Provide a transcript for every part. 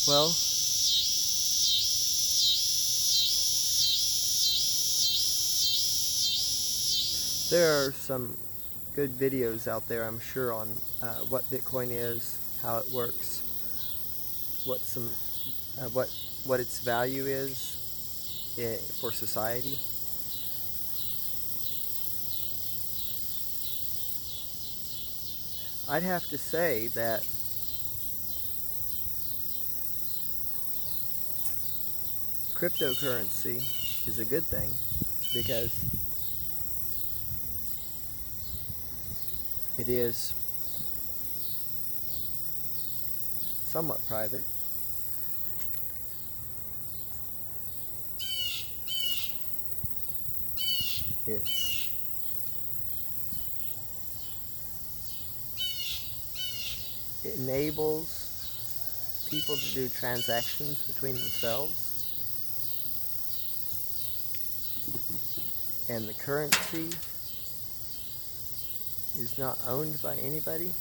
Well, there are some good videos out there, I'm sure, on what Bitcoin is, how it works, what some what its value is for society. I'd have to say that cryptocurrency is a good thing because it is somewhat private. It's it enables people to do transactions between themselves, and the currency is not owned by anybody.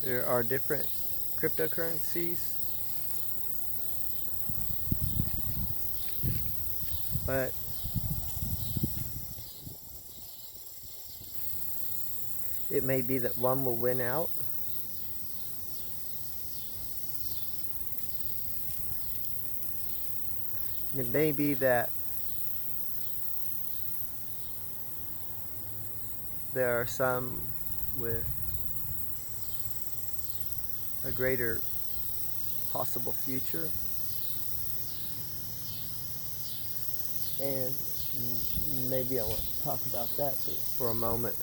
There are different cryptocurrencies, but it may be that one will win out. It may be that there are some with a greater possible future, and maybe I want to talk about that for a moment.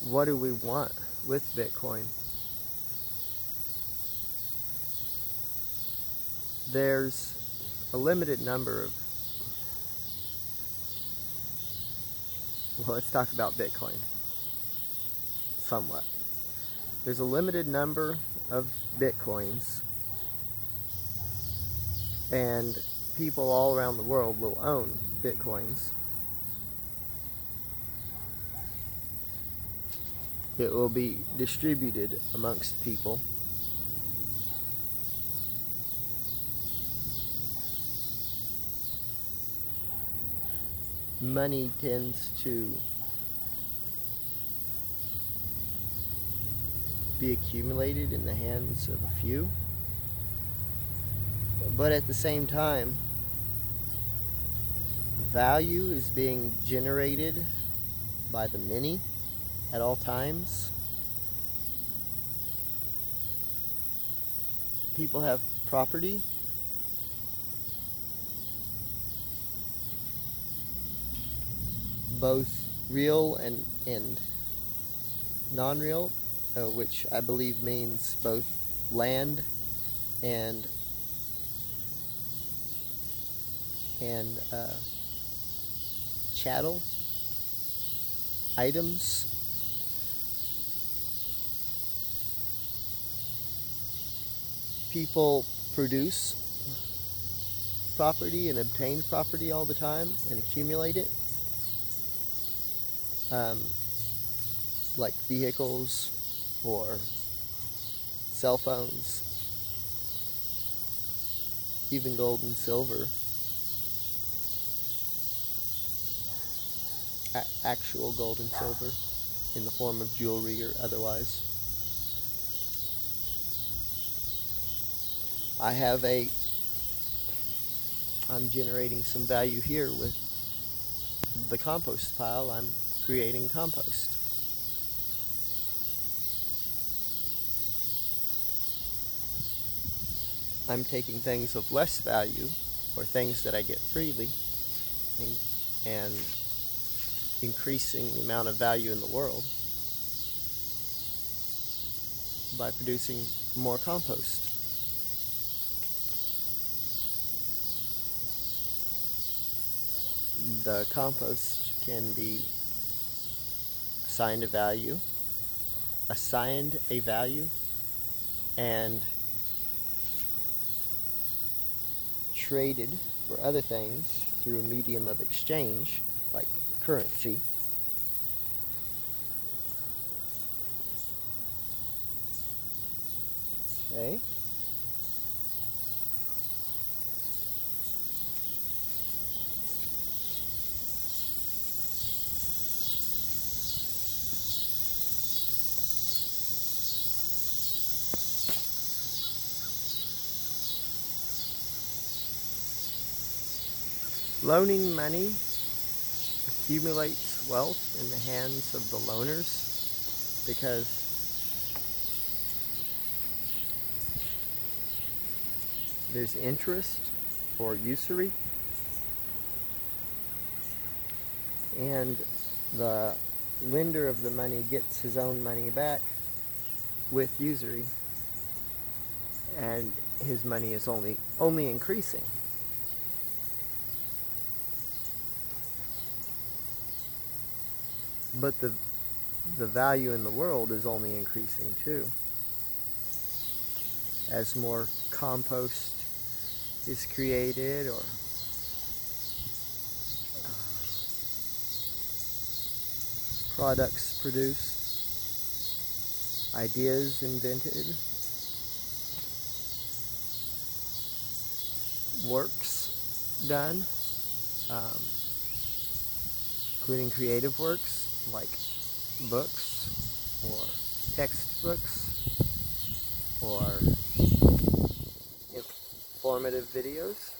What do we want with Bitcoin? There's a limited number of, well, let's talk about Bitcoin somewhat. There's a limited number of Bitcoins, and people all around the world will own Bitcoins. It will be distributed amongst people. Money tends to be accumulated in the hands of a few, but at the same time, value is being generated by the many at all times. People have property, both real and non-real, which I believe means both land and chattel, items. People produce property and obtain property all the time and accumulate it, like vehicles or cell phones, even gold and silver, actual gold and silver in the form of jewelry or otherwise. I'm generating some value here with the compost pile. I'm creating compost. I'm taking things of less value, or things that I get freely, and increasing the amount of value in the world by producing more compost. The compost can be assigned a value, and traded for other things through a medium of exchange, like currency. Okay. Loaning money accumulates wealth in the hands of the loaners because there's interest or usury, and the lender of the money gets his own money back with usury, and his money is only increasing. But the value in the world is only increasing too. As more compost is created, or products produced, ideas invented, works done, including creative works like books or textbooks or informative videos.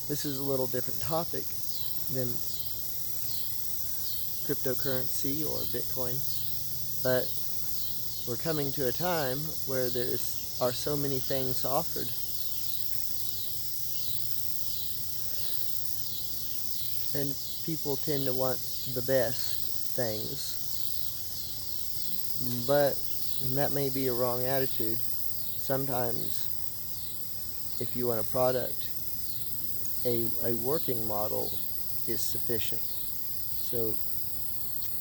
This is a little different topic than cryptocurrency or Bitcoin, but we're coming to a time where there are so many things offered, and people tend to want the best things, but that may be a wrong attitude. Sometimes if you want a product, a working model is sufficient. So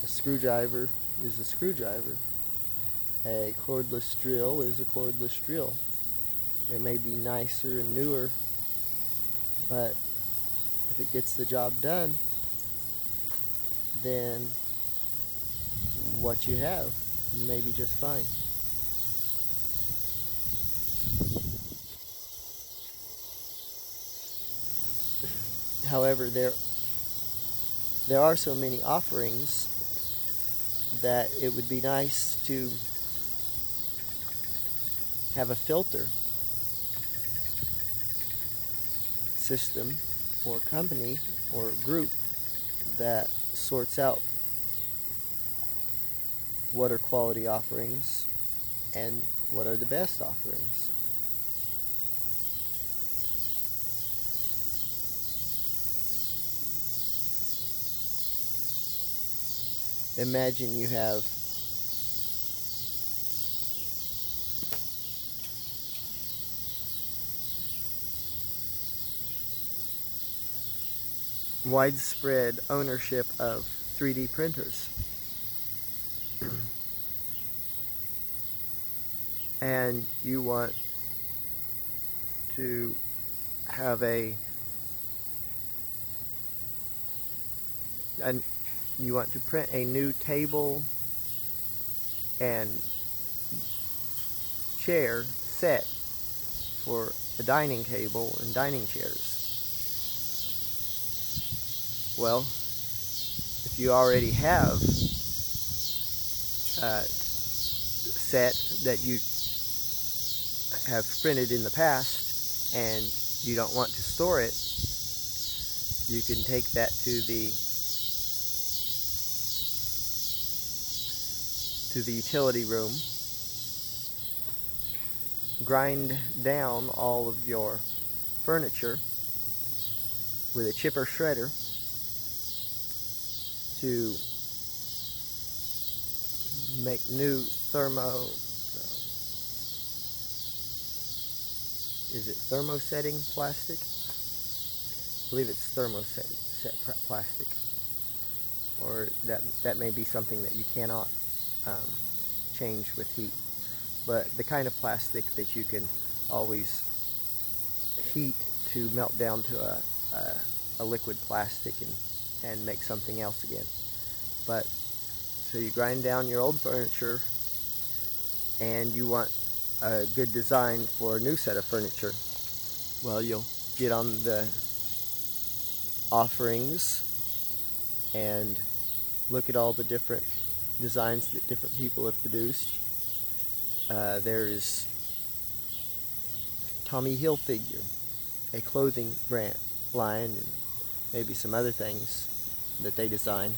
a screwdriver is a screwdriver. A cordless drill is a cordless drill. They may be nicer and newer, but if it gets the job done, then what you have may be just fine. However, there are so many offerings that it would be nice to have a filter system or company or group that sorts out what are quality offerings and what are the best offerings. Imagine you have widespread ownership of 3D printers. And you want to have you want to print a new table and chair set for a dining table and dining chairs. Well, if you already have a set that you have printed in the past and you don't want to store it, you can take that to the utility room, grind down all of your furniture with a chipper shredder to make new is it thermosetting plastic? I believe it's thermoset plastic, or that may be something that you cannot change with heat, but the kind of plastic that you can always heat to melt down to a liquid plastic and make something else again. But so you grind down your old furniture and you want a good design for a new set of furniture. Well, you'll get on the offerings and look at all the different designs that different people have produced. There is Tommy Hilfiger, a clothing brand line, and maybe some other things that they design.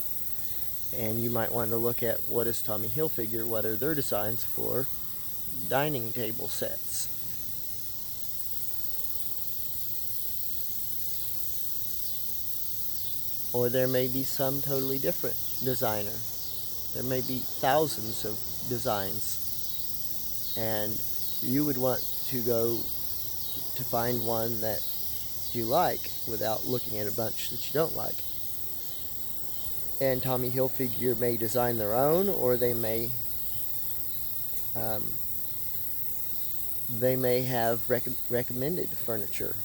And you might want to look at what is Tommy Hilfiger, what are their designs for dining table sets. Or there may be some totally different designer. There may be thousands of designs, and you would want to go to find one that you like without looking at a bunch that you don't like. And Tommy Hilfiger may design their own, or they may have recommended furniture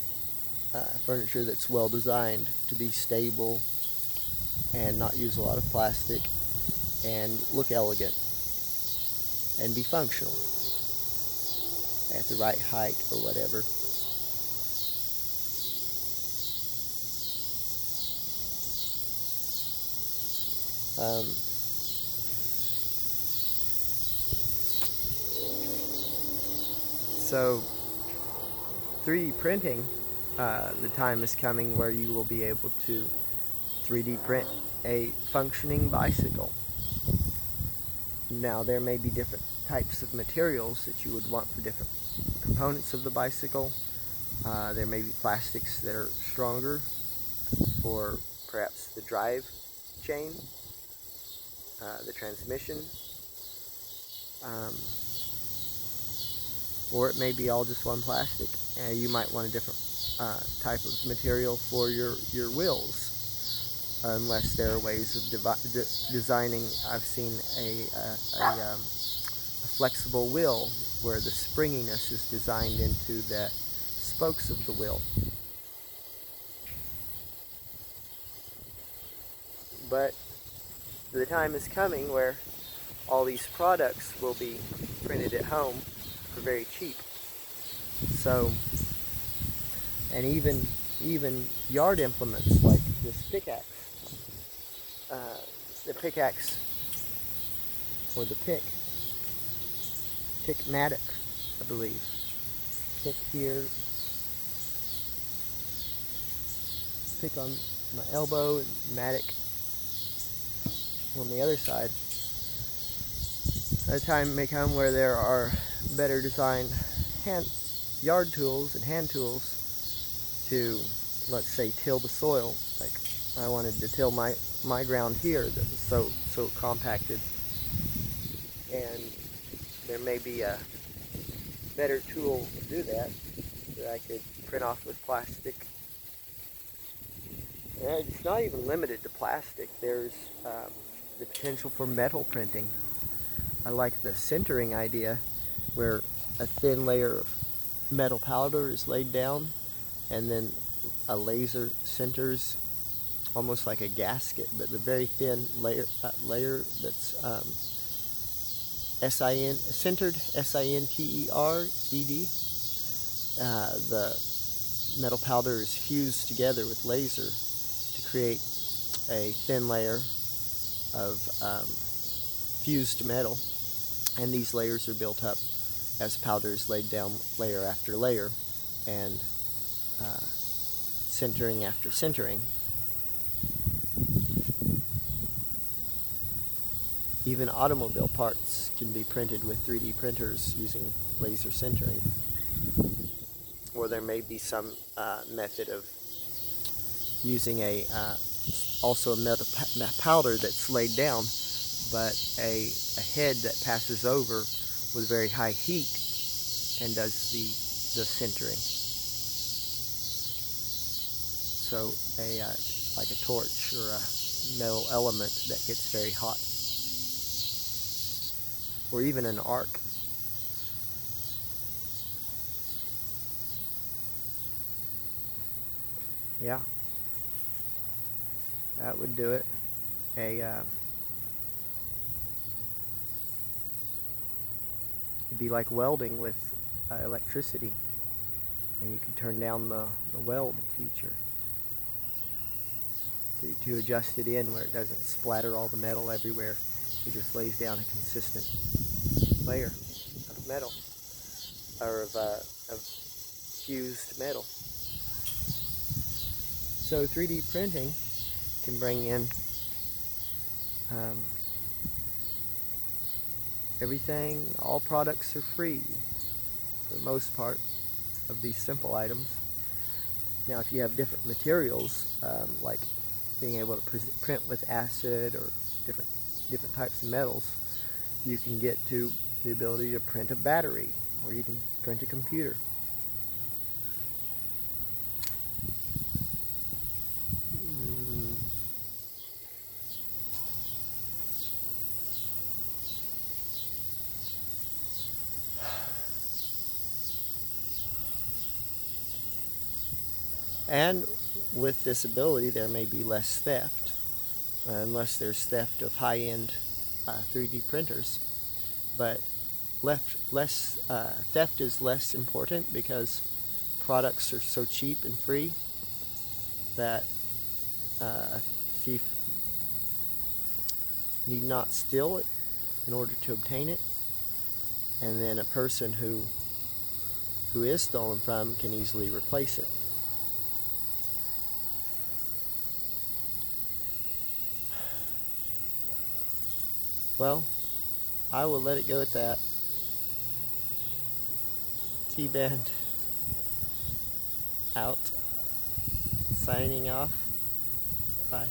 that's well designed to be stable and not use a lot of plastic and look elegant and be functional at the right height or whatever. So 3D printing, the time is coming where you will be able to 3D print a functioning bicycle. Now there may be different types of materials that you would want for different components of the bicycle. There may be plastics that are stronger for perhaps the drive chain, the transmission, or it may be all just one plastic. You might want a different type of material for your wheels, unless there are ways of designing. I've seen a flexible wheel where the springiness is designed into the spokes of the wheel. But the time is coming where all these products will be printed at home for very cheap. So, and even yard implements like this pickaxe, the pickaxe or the pickmatic, I believe. Pick here, pick on my elbow, and matic on the other side. A time may come where there are better designed yard tools and hand tools to, let's say, till the soil. Like I wanted to till my ground here that was so compacted, and there may be a better tool to do that I could print off with plastic. And it's not even limited to plastic. There's the potential for metal printing. I like the sintering idea, where a thin layer of metal powder is laid down and then a laser sinters almost like a gasket, but the very thin layer that's sintered, S-I-N-T-E-R-E-D. The metal powder is fused together with laser to create a thin layer of fused metal, and these layers are built up as powder is laid down layer after layer, and sintering after sintering. Even automobile parts can be printed with 3D printers using laser sintering. Or there may be some method of using also a metal powder that's laid down, but a head that passes over with very high heat and does the sintering. So like a torch or a metal element that gets very hot, or even an arc. Yeah, that would do it. It'd be like welding with electricity, and you can turn down the weld feature to adjust it in where it doesn't splatter all the metal everywhere. It just lays down a consistent layer of metal, or of fused metal. So 3D printing can bring in everything. All products are free for the most part of these simple items. Now if you have different materials, like being able to print with acid or different types of metals, you can get to the ability to print a battery, or you can print a computer. And with this ability, there may be less theft, unless there's theft of high-end 3D printers. But theft is less important because products are so cheap and free that a thief need not steal it in order to obtain it, and then a person who is stolen from can easily replace it. Well, I will let it go at that. T-Band out. Signing off. Bye.